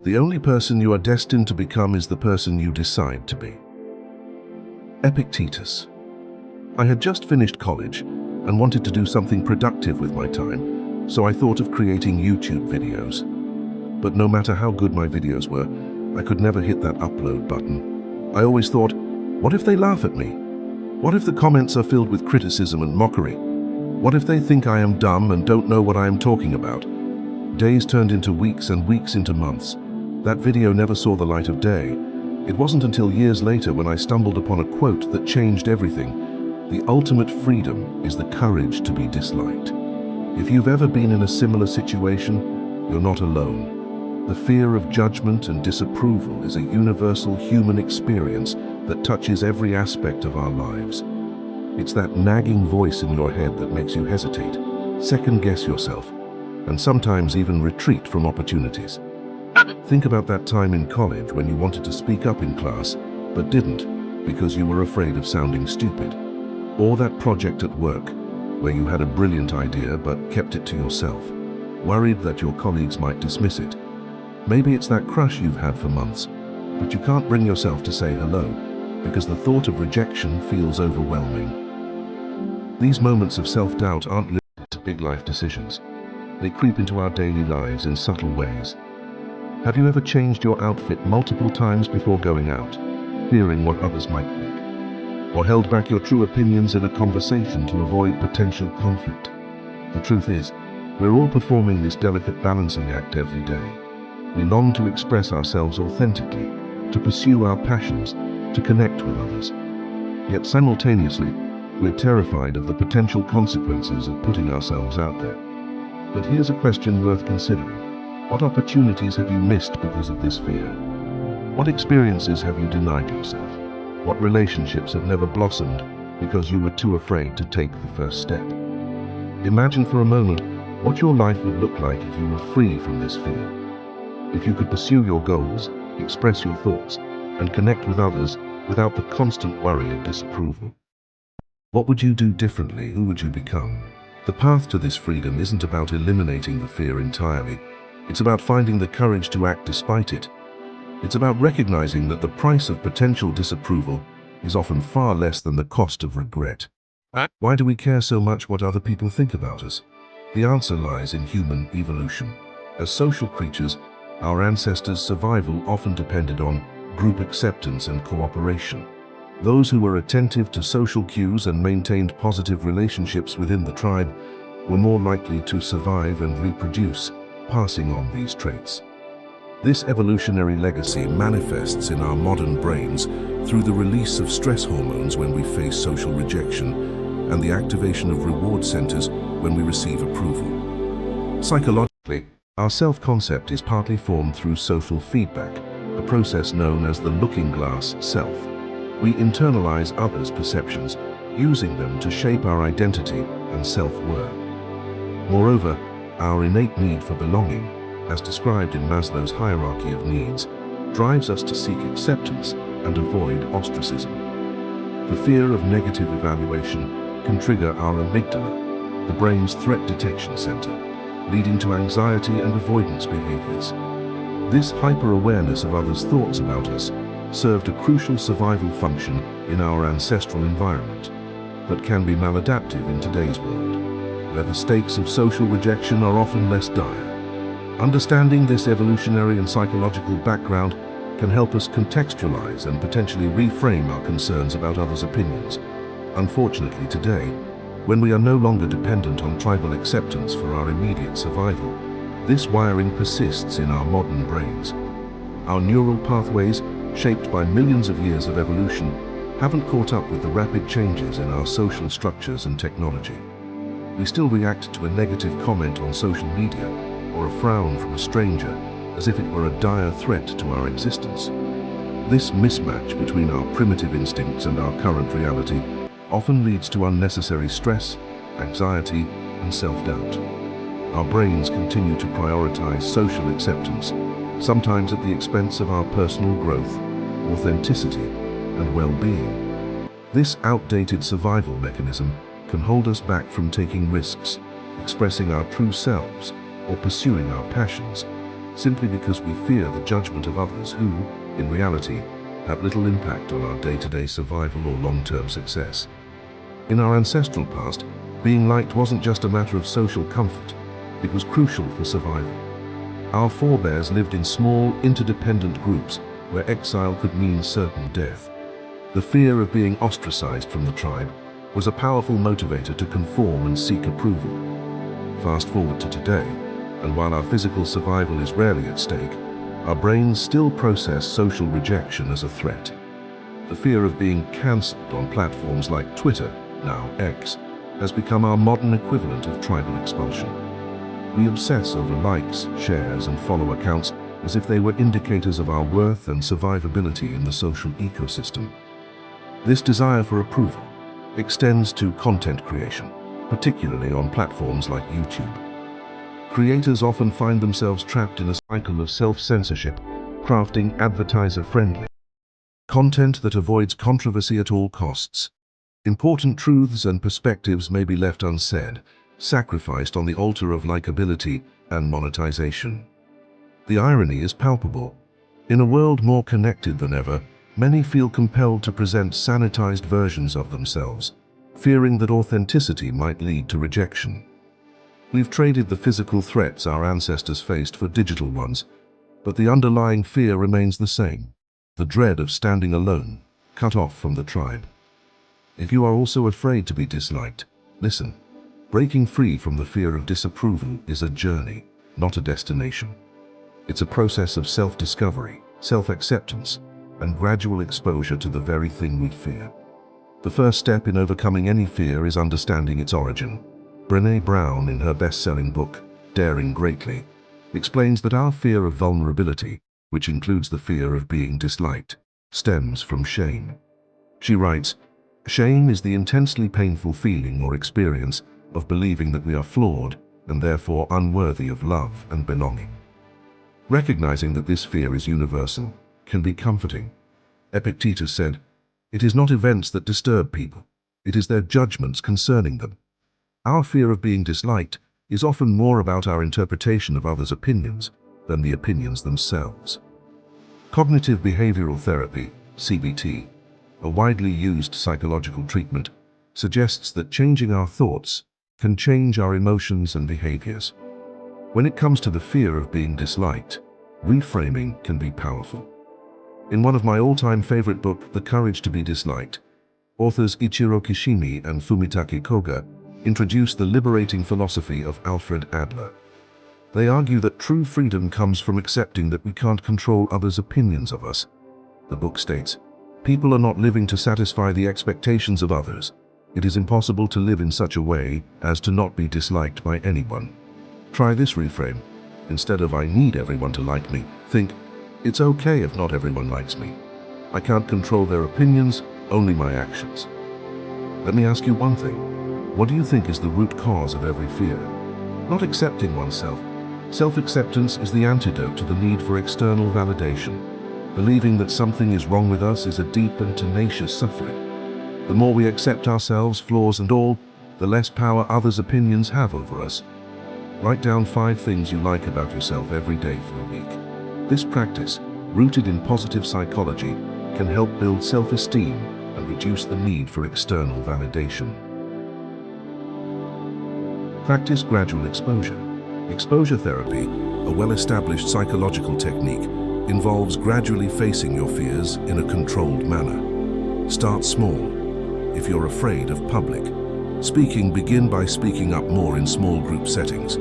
The only person you are destined to become is the person you decide to be. Epictetus. I had just finished college and wanted to do something productive with my time, so I thought of creating YouTube videos. But no matter how good my videos were, I could never hit that upload button. I always thought, what if they laugh at me? What if the comments are filled with criticism and mockery? What if they think I am dumb and don't know what I am talking about? Days turned into weeks and weeks into months. That video never saw the light of day. It wasn't until years later when I stumbled upon a quote that changed everything. The ultimate freedom is the courage to be disliked. If you've ever been in a similar situation, you're not alone. The fear of judgment and disapproval is a universal human experience that touches every aspect of our lives. It's that nagging voice in your head that makes you hesitate, second-guess yourself, and sometimes even retreat from opportunities. Think about that time in college when you wanted to speak up in class, but didn't because you were afraid of sounding stupid. Or that project at work where you had a brilliant idea but kept it to yourself, worried that your colleagues might dismiss it. Maybe it's that crush you've had for months, but you can't bring yourself to say hello because the thought of rejection feels overwhelming. These moments of self-doubt aren't limited to big life decisions. They creep into our daily lives in subtle ways. Have you ever changed your outfit multiple times before going out, fearing what others might think? Or held back your true opinions in a conversation to avoid potential conflict? The truth is, we're all performing this delicate balancing act every day. We long to express ourselves authentically, to pursue our passions, to connect with others. Yet simultaneously, we're terrified of the potential consequences of putting ourselves out there. But here's a question worth considering. What opportunities have you missed because of this fear? What experiences have you denied yourself? What relationships have never blossomed because you were too afraid to take the first step? Imagine for a moment what your life would look like if you were free from this fear. If you could pursue your goals, express your thoughts, and connect with others without the constant worry of disapproval. What would you do differently? Who would you become? The path to this freedom isn't about eliminating the fear entirely. It's about finding the courage to act despite it. It's about recognizing that the price of potential disapproval is often far less than the cost of regret. Why do we care so much what other people think about us? The answer lies in human evolution. As social creatures, our ancestors' survival often depended on group acceptance and cooperation. Those who were attentive to social cues and maintained positive relationships within the tribe were more likely to survive and reproduce, passing on these traits. This evolutionary legacy manifests in our modern brains through the release of stress hormones when we face social rejection and the activation of reward centers when we receive approval. Psychologically, our self-concept is partly formed through social feedback, a process known as the looking glass self. We internalize others' perceptions, using them to shape our identity and self-worth. Moreover, our innate need for belonging, as described in Maslow's hierarchy of needs, drives us to seek acceptance and avoid ostracism. The fear of negative evaluation can trigger our amygdala, the brain's threat detection center, leading to anxiety and avoidance behaviors. This hyper-awareness of others' thoughts about us served a crucial survival function in our ancestral environment, but can be maladaptive in today's world, where the stakes of social rejection are often less dire. Understanding this evolutionary and psychological background can help us contextualize and potentially reframe our concerns about others' opinions. Unfortunately today, when we are no longer dependent on tribal acceptance for our immediate survival, this wiring persists in our modern brains. Our neural pathways, shaped by millions of years of evolution, haven't caught up with the rapid changes in our social structures and technology. We still react to a negative comment on social media or a frown from a stranger as if it were a dire threat to our existence. This mismatch between our primitive instincts and our current reality often leads to unnecessary stress, anxiety, and self-doubt. Our brains continue to prioritize social acceptance, sometimes at the expense of our personal growth, authenticity, and well-being. This outdated survival mechanism can hold us back from taking risks, expressing our true selves, or pursuing our passions, simply because we fear the judgment of others who, in reality, have little impact on our day-to-day survival or long-term success. In our ancestral past, being liked wasn't just a matter of social comfort, it was crucial for survival. Our forebears lived in small, interdependent groups where exile could mean certain death. The fear of being ostracized from the tribe was a powerful motivator to conform and seek approval. Fast forward to today, and while our physical survival is rarely at stake, our brains still process social rejection as a threat. The fear of being cancelled on platforms like Twitter, now X, has become our modern equivalent of tribal expulsion. We obsess over likes, shares, and follow accounts as if they were indicators of our worth and survivability in the social ecosystem. This desire for approval extends to content creation, particularly on platforms like YouTube. Creators often find themselves trapped in a cycle of self-censorship, crafting advertiser-friendly content that avoids controversy at all costs. Important truths and perspectives may be left unsaid, sacrificed on the altar of likability and monetization. The irony is palpable. In a world more connected than ever, many feel compelled to present sanitized versions of themselves, fearing that authenticity might lead to rejection. We've traded the physical threats our ancestors faced for digital ones, but the underlying fear remains the same: the dread of standing alone, cut off from the tribe. If you are also afraid to be disliked, listen. Breaking free from the fear of disapproval is a journey, not a destination. It's a process of self-discovery, self-acceptance, and gradual exposure to the very thing we fear. The first step in overcoming any fear is understanding its origin. Brené Brown, in her best-selling book, Daring Greatly, explains that our fear of vulnerability, which includes the fear of being disliked, stems from shame. She writes, "Shame is the intensely painful feeling or experience of believing that we are flawed and therefore unworthy of love and belonging." Recognizing that this fear is universal can be comforting. Epictetus said, "It is not events that disturb people, it is their judgments concerning them." Our fear of being disliked is often more about our interpretation of others' opinions than the opinions themselves. Cognitive behavioral therapy, CBT, a widely used psychological treatment, suggests that changing our thoughts can change our emotions and behaviors. When it comes to the fear of being disliked, reframing can be powerful. In one of my all-time favorite books, The Courage to be Disliked, authors Ichiro Kishimi and Fumitake Koga introduce the liberating philosophy of Alfred Adler. They argue that true freedom comes from accepting that we can't control others' opinions of us. The book states, "People are not living to satisfy the expectations of others. It is impossible to live in such a way as to not be disliked by anyone." Try this reframe. Instead of "I need everyone to like me," think, "It's okay if not everyone likes me. I can't control their opinions, only my actions." Let me ask you one thing. What do you think is the root cause of every fear? Not accepting oneself. Self-acceptance is the antidote to the need for external validation. Believing that something is wrong with us is a deep and tenacious suffering. The more we accept ourselves, flaws and all, the less power others' opinions have over us. Write down 5 things you like about yourself every day for a week. This practice, rooted in positive psychology, can help build self-esteem and reduce the need for external validation. Practice gradual exposure. Exposure therapy, a well-established psychological technique, involves gradually facing your fears in a controlled manner. Start small. If you're afraid of public speaking, begin by speaking up more in small group settings.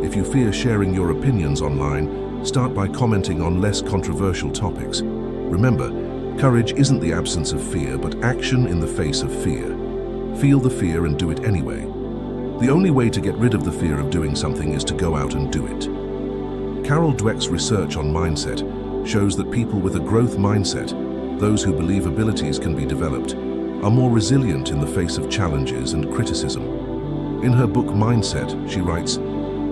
If you fear sharing your opinions online, start by commenting on less controversial topics. Remember, courage isn't the absence of fear, but action in the face of fear. Feel the fear and do it anyway. The only way to get rid of the fear of doing something is to go out and do it. Carol Dweck's research on mindset shows that people with a growth mindset, those who believe abilities can be developed, are more resilient in the face of challenges and criticism. In her book Mindset, she writes,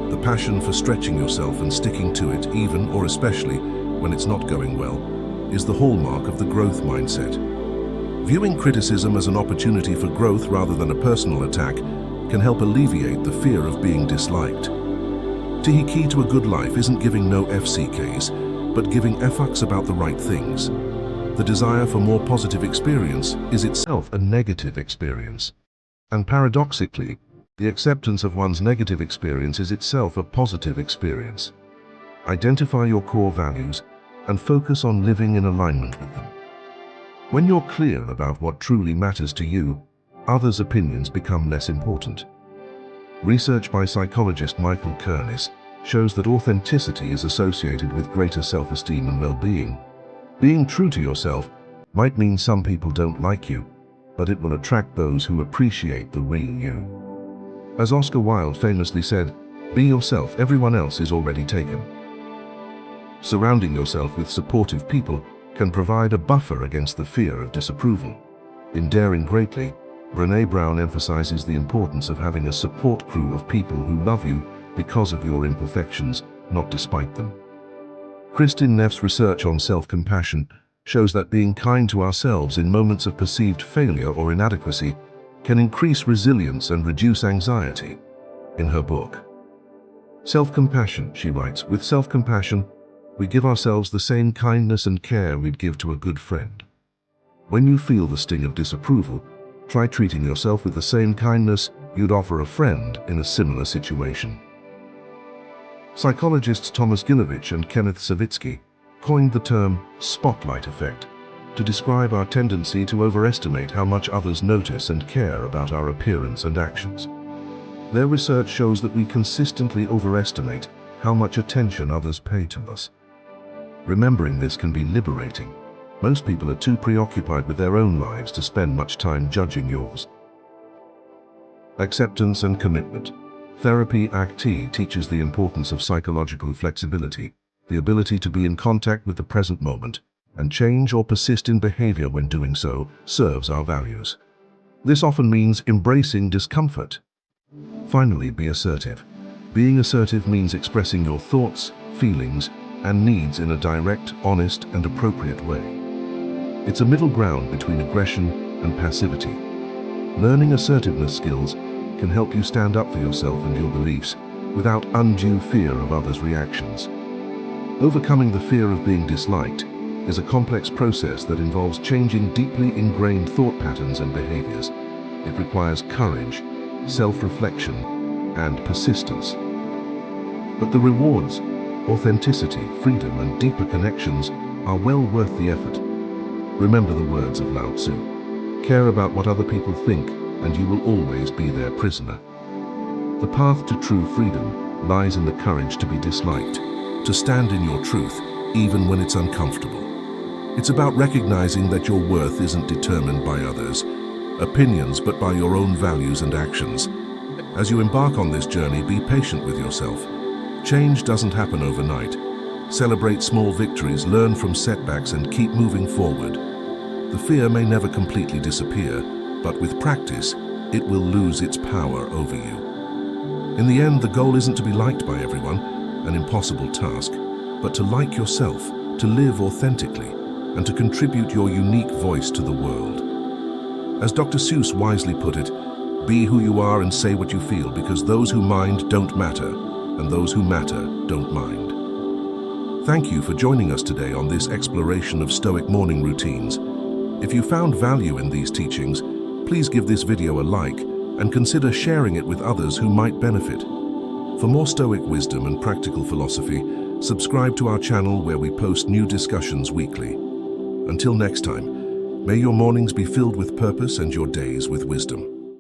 "The passion for stretching yourself and sticking to it, even or especially when it's not going well, is the hallmark of the growth mindset." Viewing criticism as an opportunity for growth rather than a personal attack can help alleviate the fear of being disliked. The key to a good life isn't giving no FCKs, but giving fucks about the right things. The desire for more positive experience is itself a negative experience. And paradoxically, the acceptance of one's negative experience is itself a positive experience. Identify your core values and focus on living in alignment with them. When you're clear about what truly matters to you, others' opinions become less important. Research by psychologist Michael Kernis shows that authenticity is associated with greater self-esteem and well-being. Being true to yourself might mean some people don't like you, but it will attract those who appreciate the real you. As Oscar Wilde famously said, "Be yourself, everyone else is already taken." Surrounding yourself with supportive people can provide a buffer against the fear of disapproval. In Daring Greatly, Brené Brown emphasizes the importance of having a support crew of people who love you because of your imperfections, not despite them. Kristin Neff's research on self-compassion shows that being kind to ourselves in moments of perceived failure or inadequacy can increase resilience and reduce anxiety. In her book, Self-Compassion, she writes, "With self-compassion, we give ourselves the same kindness and care we'd give to a good friend." When you feel the sting of disapproval, try treating yourself with the same kindness you'd offer a friend in a similar situation. Psychologists Thomas Gilovich and Kenneth Savitsky coined the term spotlight effect to describe our tendency to overestimate how much others notice and care about our appearance and actions. Their research shows that we consistently overestimate how much attention others pay to us. Remembering this can be liberating. Most people are too preoccupied with their own lives to spend much time judging yours. Acceptance and commitment. Therapy ACT teaches the importance of psychological flexibility, the ability to be in contact with the present moment, and change or persist in behavior when doing so serves our values. This often means embracing discomfort. Finally, be assertive. Being assertive means expressing your thoughts, feelings, and needs in a direct, honest, and appropriate way. It's a middle ground between aggression and passivity. Learning assertiveness skills can help you stand up for yourself and your beliefs without undue fear of others' reactions. Overcoming the fear of being disliked is a complex process that involves changing deeply ingrained thought patterns and behaviors. It requires courage, self-reflection, and persistence. But the rewards, authenticity, freedom, and deeper connections are well worth the effort. Remember the words of Lao Tzu: "Care about what other people think, and you will always be their prisoner." The path to true freedom lies in the courage to be disliked, to stand in your truth, even when it's uncomfortable. It's about recognizing that your worth isn't determined by others' opinions, but by your own values and actions. As you embark on this journey, be patient with yourself. Change doesn't happen overnight. Celebrate small victories, learn from setbacks, and keep moving forward. The fear may never completely disappear, but with practice, it will lose its power over you. In the end, the goal isn't to be liked by everyone, an impossible task, but to like yourself, to live authentically, and to contribute your unique voice to the world. As Dr. Seuss wisely put it, be who you are and say what you feel, because those who mind don't matter, and those who matter don't mind. Thank you for joining us today on this exploration of Stoic morning routines. If you found value in these teachings, please give this video a like and consider sharing it with others who might benefit. For more Stoic wisdom and practical philosophy, subscribe to our channel where we post new discussions weekly. Until next time, may your mornings be filled with purpose and your days with wisdom.